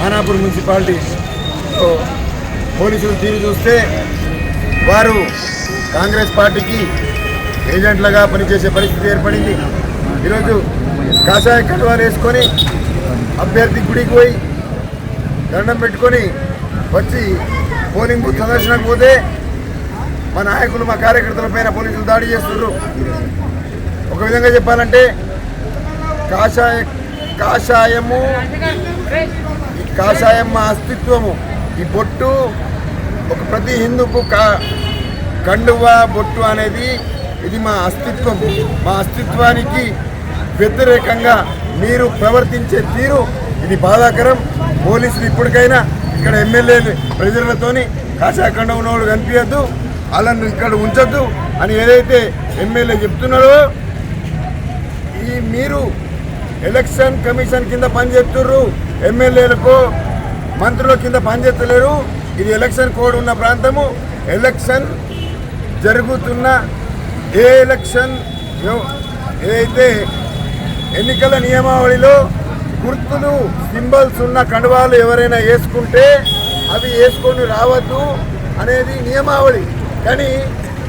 Khanapur municipality పోలీసులు తీరు చూస్తే వారు కాంగ్రెస్ పార్టీకి ఏజెంట్లుగా పనిచేసే పరిస్థితి ఏర్పడింది. ఈరోజు కాషాయ కండువాలు వేసుకొని అభ్యర్థి గుడికి పోయి దండం పెట్టుకొని వచ్చి పోలింగ్ బూత్ సందర్శనకు పోతే మా నాయకులు మా కార్యకర్తలపైన పోలీసులు దాడి చేస్తున్నారు. ఒక విధంగా చెప్పాలంటే కాషాయం మా అస్తిత్వము. ఈ బొట్టు ఒక ప్రతి హిందూకు కండువ బొట్టు అనేది ఇది మా అస్తిత్వం. మా అస్తిత్వానికి వ్యతిరేకంగా మీరు ప్రవర్తించే తీరు ఇది బాధాకరం. పోలీసులు ఇప్పటికైనా ఇక్కడ ఎమ్మెల్యేలు ప్రజలతోని కాషాయ కండువ ఉన్నవాడు కనిపించద్దు, వాళ్ళను ఇక్కడ ఉంచొద్దు అని ఏదైతే ఎమ్మెల్యే చెప్తున్నారో, ఈ మీరు ఎలక్షన్ కమిషన్ కింద పనిచేస్తున్నారు, ఎమ్మెల్యేలకు మంత్రుల కింద పనిచేస్తలేరు. ఇది ఎలక్షన్ కోడ్ ఉన్న ప్రాంతము. ఎలక్షన్ జరుగుతున్న ఎలక్షన్ ఏదైతే ఎన్నికల నియమావళిలో గుర్తులు సింబల్స్ ఉన్న కండువాలు ఎవరైనా వేసుకుంటే అవి వేసుకొని రావద్దు అనేది నియమావళి. కానీ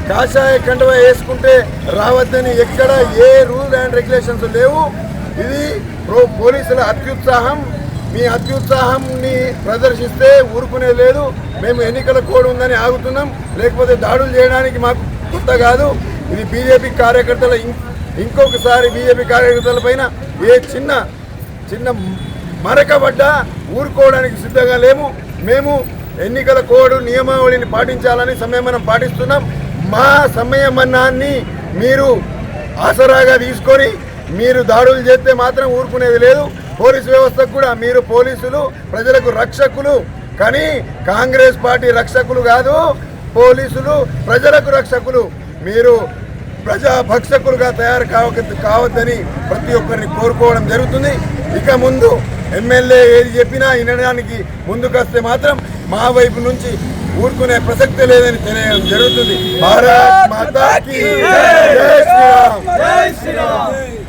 కాషాయ కండువ వేసుకుంటే రావద్దని ఎక్కడ ఏ రూల్స్ అండ్ రెగ్యులేషన్స్ లేవు. ఇది పోలీసుల అత్యుత్సాహం. మీ అత్యుత్సాహాన్ని ప్రదర్శిస్తే ఊరుకునే లేదు. మేము ఎన్నికల కోడ్ ఉందని ఆగుతున్నాం, లేకపోతే దాడులు చేయడానికి మాకు కొత్త కాదు. ఇది బీజేపీ కార్యకర్తల ఇంకొకసారి బీజేపీ కార్యకర్తల పైన ఏ చిన్న మరకబడ్డా ఊరుకోవడానికి సిద్ధంగా లేము. మేము ఎన్నికల కోడ్ నియమావళిని పాటించాలని సంయమనం పాటిస్తున్నాం. మా సంయమనాన్ని మీరు ఆసరాగా తీసుకొని మీరు దాడులు చేస్తే మాత్రం ఊరుకునేది లేదు. పోలీసు వ్యవస్థకు కూడా మీరు పోలీసులు ప్రజలకు రక్షకులు, కానీ కాంగ్రెస్ పార్టీ రక్షకులు కాదు. పోలీసులు ప్రజలకు రక్షకులు. మీరు ప్రజాభక్షకులుగా తయారు కావద్దని ప్రతి ఒక్కరిని కోరుకోవడం జరుగుతుంది. ఇక ముందు ఎమ్మెల్యే ఏది చెప్పినా వినడానికి ముందుకొస్తే మాత్రం మా వైపు నుంచి ఊరుకునే ప్రసక్తే లేదని తెలియడం జరుగుతుంది. భారత్ మాతా కీ జై శ్రీరామ్.